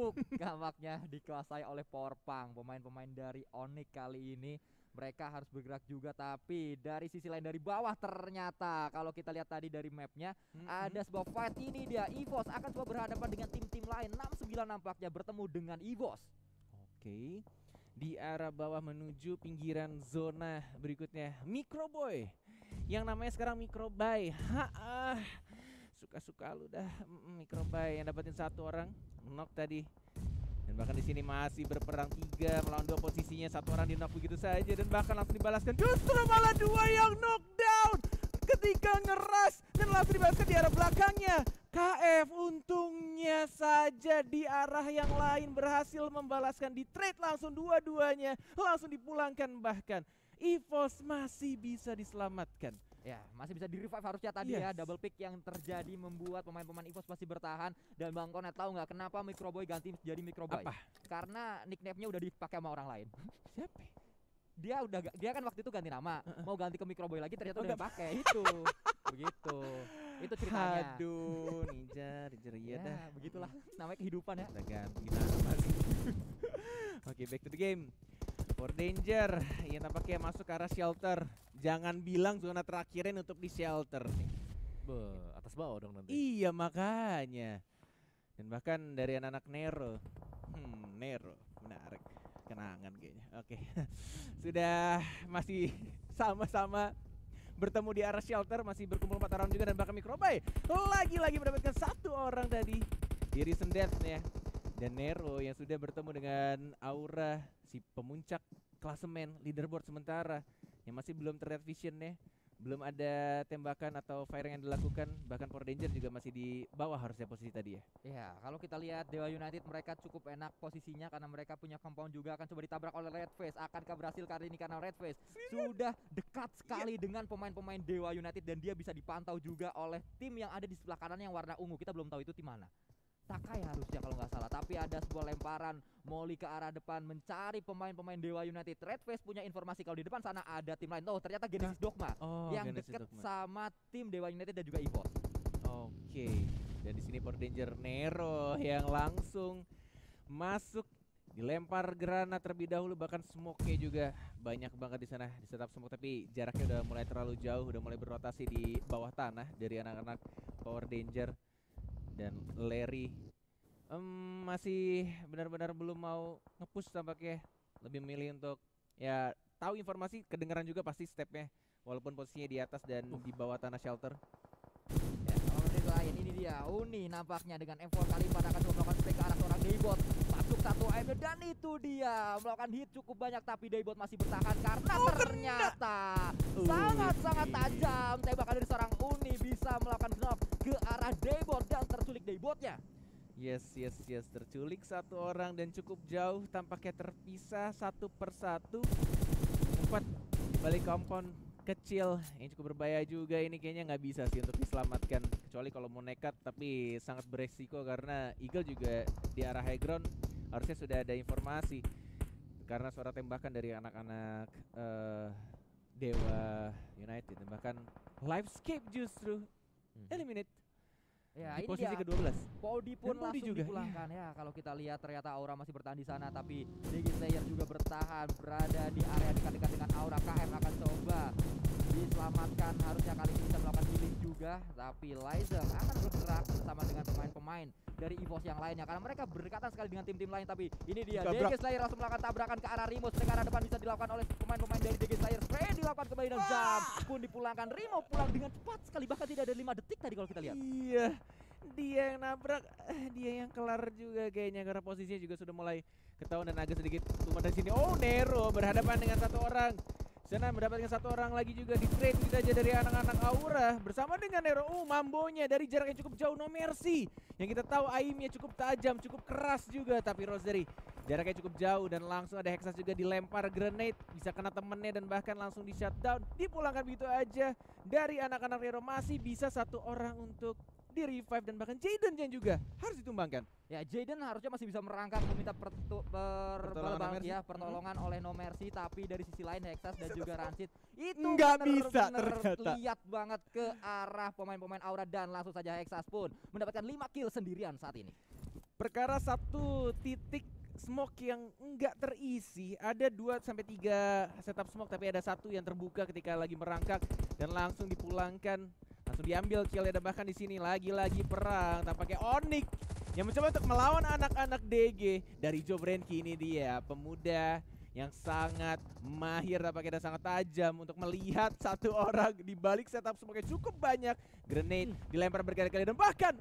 empuk gampaknya dikuasai oleh Powerpunk. Pemain-pemain dari Onyx kali ini mereka harus bergerak juga, tapi dari sisi lain dari bawah ternyata kalau kita lihat tadi dari mapnya ada sebuah fight. Ini dia EVOS akan coba berhadapan dengan tim-tim lain. 69 nampaknya bertemu dengan EVOS. Oke, di arah bawah menuju pinggiran zona berikutnya Microboy yang namanya sekarang Microboy. Suka-suka lu dah. Microboy yang dapetin satu orang knock tadi. Dan bahkan di sini masih berperang 3 melawan 2, posisinya satu orang di knock begitu saja dan bahkan langsung dibalaskan. Justru malah 2 yang knockdown ketika ngeras dan langsung dibalaskan di arah belakangnya. KF untungnya saja di arah yang lain berhasil membalaskan, di trade langsung dua-duanya langsung dipulangkan, bahkan EVOS masih bisa diselamatkan. Ya, masih bisa di revive harusnya tadi ya. Double pick yang terjadi membuat pemain-pemain EVOS masih bertahan. Dan Bang Konet tahu nggak kenapa Microboy ganti jadi Microboy? Apa? Karena nickname-nya udah dipakai sama orang lain. Siapa? Dia kan waktu itu ganti nama, mau ganti ke Microboy lagi ternyata udah pakai itu. Begitu. Itu ceritanya. Aduh, Ninja iya dah. Begitulah namanya kehidupan ya. Kita ganti nama sih. Oke, back to the game. For Danger yang tampaknya masuk ke arah shelter. Jangan bilang zona terakhirnya untuk di shelter nih. Atas bawah dong nanti. Iya makanya. Dan bahkan dari anak-anak Nero. Nero menarik. Kenangan kayaknya. Oke. Sudah masih sama-sama bertemu di arah shelter, masih berkumpul 4 orang juga, dan bahkan Microboy lagi-lagi mendapatkan satu orang tadi di Recent Death ya. Dan Nero yang sudah bertemu dengan Aura, si pemuncak klasemen leaderboard sementara, yang masih belum terlihat visionnya, belum ada tembakan atau firing yang dilakukan. Bahkan Power Danger juga masih di bawah harusnya posisi tadi ya. Ya, kalau kita lihat Dewa United mereka cukup enak posisinya karena mereka punya compound juga, akan coba ditabrak oleh Red Face. Akankah berhasil kali ini karena Red Face sudah dekat sekali dengan pemain-pemain Dewa United dan dia bisa dipantau juga oleh tim yang ada di sebelah kanan yang warna ungu. Kita belum tahu itu tim mana. Takai harusnya kalau nggak salah, tapi ada sebuah lemparan Molly ke arah depan mencari pemain-pemain Dewa United. Red Face punya informasi kalau di depan sana ada tim lain. Oh, ternyata Genesis Dogma yang dekat sama tim Dewa United dan juga EVOS. Oke. Dan di sini Power Danger Nero yang langsung masuk, dilempar granat terlebih dahulu, bahkan smoke-nya juga banyak banget di sana, di setup smoke, tapi jaraknya udah mulai terlalu jauh, udah mulai berotasi di bawah tanah dari anak-anak Power Danger. Dan Larry masih benar-benar belum mau nge-push tampaknya, lebih memilih untuk ya tahu informasi, kedengaran juga pasti stepnya walaupun posisinya di atas dan di bawah tanah shelter. Ya, kalau menit lain ini dia Uni nampaknya dengan M4 kali ini akan coba melakukan spek ke arah seorang Daybot. Masuk satu AM dan itu dia melakukan hit cukup banyak, tapi Daybot masih bertahan karena ternyata sangat-sangat tajam tembakan dari seorang Uni bisa melakukan knock ke arah Daybot dan terculik Daybotnya. Yes, terculik satu orang dan cukup jauh, tampaknya terpisah satu persatu. Empat balik compound kecil yang cukup berbahaya juga ini, kayaknya nggak bisa sih untuk diselamatkan kecuali kalau mau nekat, tapi sangat beresiko karena Eagle juga di arah high ground harusnya sudah ada informasi karena suara tembakan dari anak-anak Dewa United, dan bahkan Livescape justru eliminate. Ya, di ini posisi dia. ke-12. Podi pun langsung juga dipulangkan ya. Kalau kita lihat ternyata Aura masih bertahan di sana, tapi DG Slayer juga bertahan berada di area dekat-dekat dengan Aura. KM akan coba diselamatkan, harusnya kali ini bisa melakukan healing juga, tapi Liza akan bergerak bersama dengan pemain-pemain dari EVOS yang lainnya karena mereka berdekatan sekali dengan tim-tim lain. Tapi ini dia DG Slayer langsung melakukan tabrakan ke arah Rimo. Ke arah depan bisa dilakukan oleh pemain-pemain dari DG Slayer. Spray dilakukan kembali dan jam pun dipulangkan. Rimo pulang dengan cepat sekali, bahkan tidak ada 5 detik tadi kalau kita lihat. Iya, dia yang nabrak, dia yang kelar juga kayaknya karena posisinya juga sudah mulai ketahuan dan agak sedikit tumbuh dari sini. Oh, Nero berhadapan dengan satu orang. Sana mendapatkan satu orang lagi juga di trade kita aja dari anak-anak Aura bersama dengan Nero. Mambonya dari jarak yang cukup jauh, No Mercy. Yang kita tahu aimnya cukup tajam, cukup keras juga, tapi Rosary jaraknya cukup jauh dan langsung ada Hexas juga dilempar grenade, bisa kena temennya dan bahkan langsung di shutdown, dipulangkan begitu aja dari anak-anak Nero. Masih bisa satu orang untuk di revive dan bahkan Jaden yang juga harus ditumbangkan. Ya, Jaden harusnya masih bisa merangkak meminta pertolongan oleh No Mercy, tapi dari sisi lain Hexas dan juga Rancid itu nggak bisa ternyata. Lihat banget ke arah pemain-pemain Aura dan langsung saja Hexas pun mendapatkan 5 kill sendirian saat ini. perkara satu titik smoke yang enggak terisi. Ada 2-3 setup smoke, tapi ada satu yang terbuka ketika lagi merangkak dan langsung dipulangkan, langsung diambil killnya. Dan bahkan di sini lagi-lagi perang tampaknya Onyx yang mencoba untuk melawan anak-anak DG dari Joe Brenki. Ini dia pemuda yang sangat mahir tampaknya dan sangat tajam untuk melihat satu orang di balik setup smoke cukup banyak. Grenade dilempar berkali-kali dan bahkan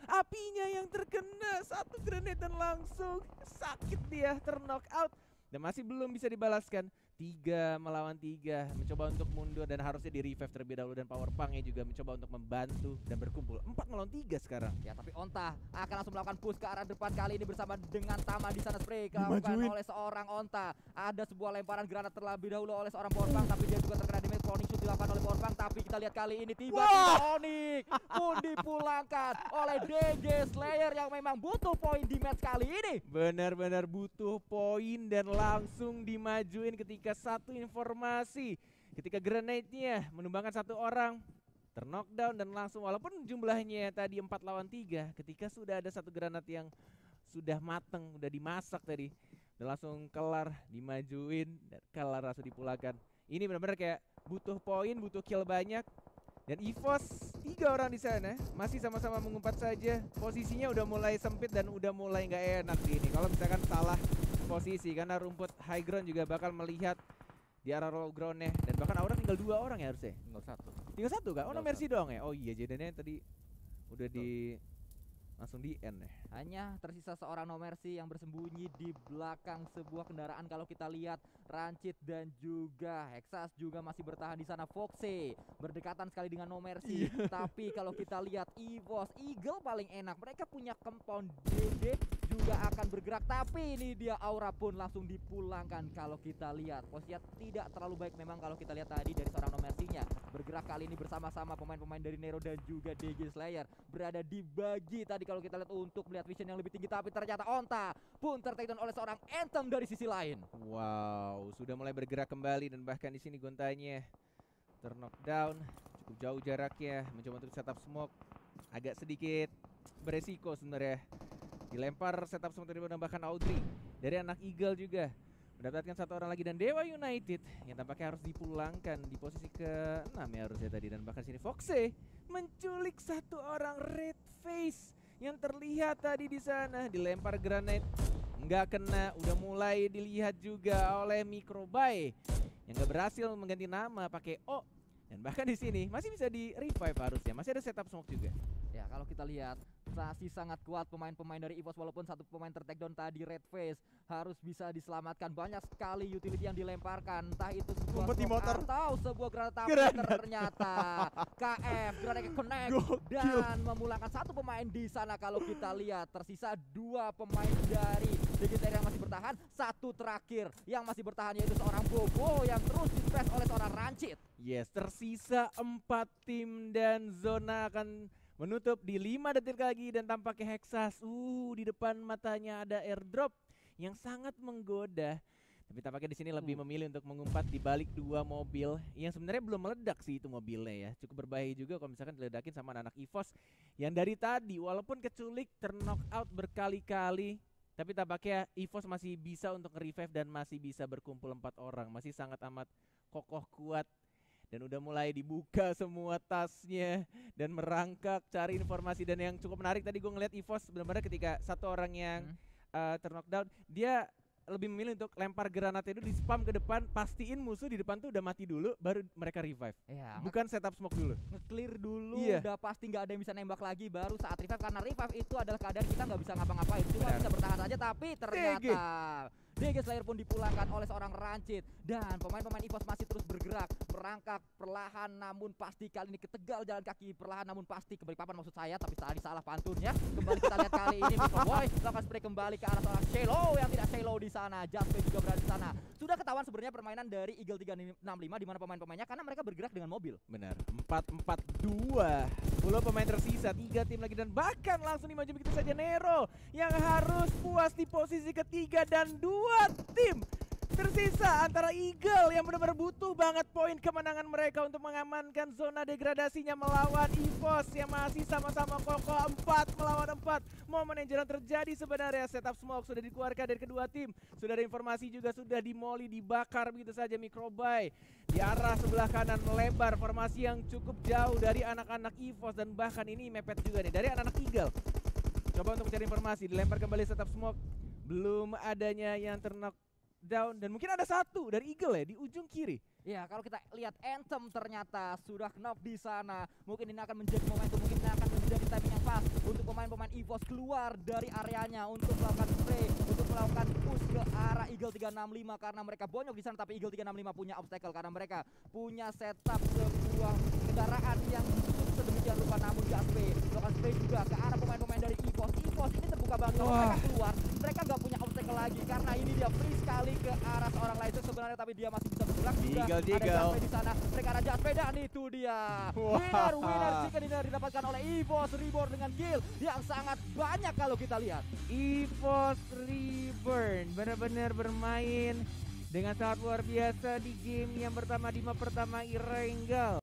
apinya yang terkena satu grenade dan langsung sakit, dia terknock out dan masih belum bisa dibalaskan. 3 melawan 3 mencoba untuk mundur dan harusnya di revive terlebih dahulu, dan Powerpunknya juga mencoba untuk membantu dan berkumpul. 4 melawan 3 sekarang. Ya, tapi Onta akan langsung melakukan push ke arah depan kali ini bersama dengan Tama di sana. Spray dilakukan oleh seorang Onta. Ada sebuah lemparan granat terlebih dahulu oleh seorang Powerpunk, tapi dia juga terkena damage. Cloning shoot dilakukan oleh Powerpunk, tapi kita lihat kali ini tiba-tiba Onyx pun dipulangkan oleh DG Slayer yang memang butuh poin di match kali ini. Benar-benar butuh poin dan langsung dimajuin ketika satu informasi, ketika grenade-nya menumbangkan satu orang, terknockdown dan langsung, walaupun jumlahnya tadi 4 lawan 3, ketika sudah ada satu granat yang sudah mateng, udah dimasak tadi, dan langsung kelar, dimajuin, dan kelar langsung dipulangkan. Ini benar-benar kayak butuh poin, butuh kill banyak. Dan EVOS 3 orang di sana masih sama-sama mengumpat saja. Posisinya udah mulai sempit dan udah mulai nggak enak di ini. Kalau misalkan salah posisi, karena rumput high ground juga bakal melihat di arah low groundnya. Dan bahkan Aura tinggal 2 orang ya harusnya. Tinggal satu kak? Oh no Mercy doang ya? Oh iya, jadinya tadi udah di langsung di end ya. Hanya tersisa seorang No Mercy yang bersembunyi di belakang sebuah kendaraan. Kalau kita lihat Rancid dan juga Hexas juga masih bertahan di sana. Foxy berdekatan sekali dengan No Mercy. Tapi kalau kita lihat EVOS, Eagle paling enak. Mereka punya compound, DD juga akan bergerak. Tapi ini dia Aura pun langsung dipulangkan. Kalau kita lihat posisinya tidak terlalu baik memang kalau kita lihat tadi dari seorang No Mercy-nya. Bergerak kali ini bersama-sama pemain-pemain dari Nero dan juga DG Slayer. Berada di bagi tadi kalau kita lihat untuk melihat vision yang lebih tinggi, tapi ternyata Onta pun tertakedown oleh seorang Anthem dari sisi lain. Wow, sudah mulai bergerak kembali dan bahkan di sini Gontanya terknockdown, cukup jauh jaraknya, mencoba untuk setup smoke, agak sedikit beresiko sebenarnya. Dilempar setup smoke dari bahkan Audrey dari anak Eagle juga mendapatkan satu orang lagi, dan Dewa United yang tampaknya harus dipulangkan di posisi ke-6 ya harusnya tadi. Dan bahkan sini Foxy menculik satu orang Red Face yang terlihat tadi di sana, dilempar granat nggak kena. Udah mulai dilihat juga oleh Microbuy yang nggak berhasil mengganti nama pakai O. Dan bahkan di sini masih bisa di revive harusnya, masih ada setup smoke juga. Ya, kalau kita lihat masih sangat kuat pemain-pemain dari EVOS, walaupun satu pemain tertakedown tadi Red Face harus bisa diselamatkan. Banyak sekali utility yang dilemparkan, entah itu sebuah smoke atau sebuah granat, tapi ternyata KF granatnya connect dan memulangkan satu pemain di sana. Kalau kita lihat tersisa 2 pemain dari DGTR yang masih bertahan, satu terakhir yang masih bertahan yaitu seorang Bobo yang terus di-press oleh seorang Rancid. Yes, tersisa 4 tim dan zona akan menutup di 5 detik lagi, dan tampaknya Hexas di depan matanya ada airdrop yang sangat menggoda. Tapi tampaknya di sini lebih memilih untuk mengumpat di balik 2 mobil yang sebenarnya belum meledak sih itu mobilnya ya. Cukup berbahaya juga kalau misalkan diledakin sama anak EVOS yang dari tadi walaupun keculik terknock out berkali-kali, tapi tampaknya EVOS masih bisa untuk revive dan masih bisa berkumpul 4 orang. Masih sangat amat kokoh kuat. Dan udah mulai dibuka semua tasnya dan merangkak cari informasi. Dan yang cukup menarik tadi gue ngeliat EVOS benar-benar ketika satu orang yang terknockdown, dia lebih memilih untuk lempar granatnya itu di spam ke depan, pastiin musuh di depan tuh udah mati dulu baru mereka revive. Ya, bukan setup smoke dulu, nge-clear dulu, udah pasti nggak ada yang bisa nembak lagi baru saat revive, karena revive itu adalah keadaan kita nggak bisa ngapa-ngapain, cuma bisa bertahan saja. Tapi ternyata DG Slayer pun dipulangkan oleh seorang Rancid, dan pemain-pemain EVOS masih terus bergerak, merangkak perlahan namun pasti. Kali ini ke Tegal jalan kaki perlahan namun pasti, ke Balikpapan maksud saya, tapi tadi salah pantunnya. Kembali kita lihat kali ini Microboy melakukan spray kembali ke arah seorang Shelo yang tidak Shelo di sana. Jasper juga berada di sana. Sudah ketahuan sebenarnya permainan dari Eagle 365 di mana pemain-pemainnya, karena mereka bergerak dengan mobil. Benar, 4-4-2, 10 pemain tersisa, 3 tim lagi, dan bahkan langsung dimaju begitu saja Nero yang harus puas di posisi ketiga, dan 2 tim tersisa antara Eagle yang benar-benar butuh banget poin kemenangan mereka untuk mengamankan zona degradasinya melawan EVOS yang masih sama-sama kokoh 4 melawan 4. Momen yang jarang terjadi sebenarnya. Setup smoke sudah dikeluarkan dari kedua tim. Sudah ada informasi juga sudah dimoli, dibakar begitu saja Microbyte. Di arah sebelah kanan melebar, formasi yang cukup jauh dari anak-anak EVOS dan bahkan ini mepet juga nih dari anak-anak Eagle. Coba untuk mencari informasi, dilempar kembali setup smoke. Belum adanya yang terknock down dan mungkin ada satu dari Eagle ya di ujung kiri. Ya, kalau kita lihat Anthem ternyata sudah knock di sana. Mungkin ini akan menjadi momentum, mungkin ini akan menjadi timing yang pas untuk pemain-pemain EVOS keluar dari areanya untuk melakukan spray, untuk melakukan push ke arah Eagle 365 karena mereka bonyok di sana. Tapi Eagle 365 punya obstacle karena mereka punya setup sebuah kendaraan yang ditutup sedemikian rupa, namun gak spray. Melakukan spray juga ke arah pemain-pemain dari EVOS. EVOS ini terbuka banget. Kalau mereka keluar, mereka gak punya obstacle lagi karena ini dia free sekali ke arah seorang Lyzer sebenarnya, tapi dia masih bisa bergerak juga. Ada Jaspe di sana, mereka ada Jaspe dan itu dia. Winner chicken dinner didapatkan oleh EVOS Reborn dengan kill yang sangat banyak kalau kita lihat. EVOS Reborn benar-benar bermain dengan sangat luar biasa di game yang pertama di map pertama Irenggal.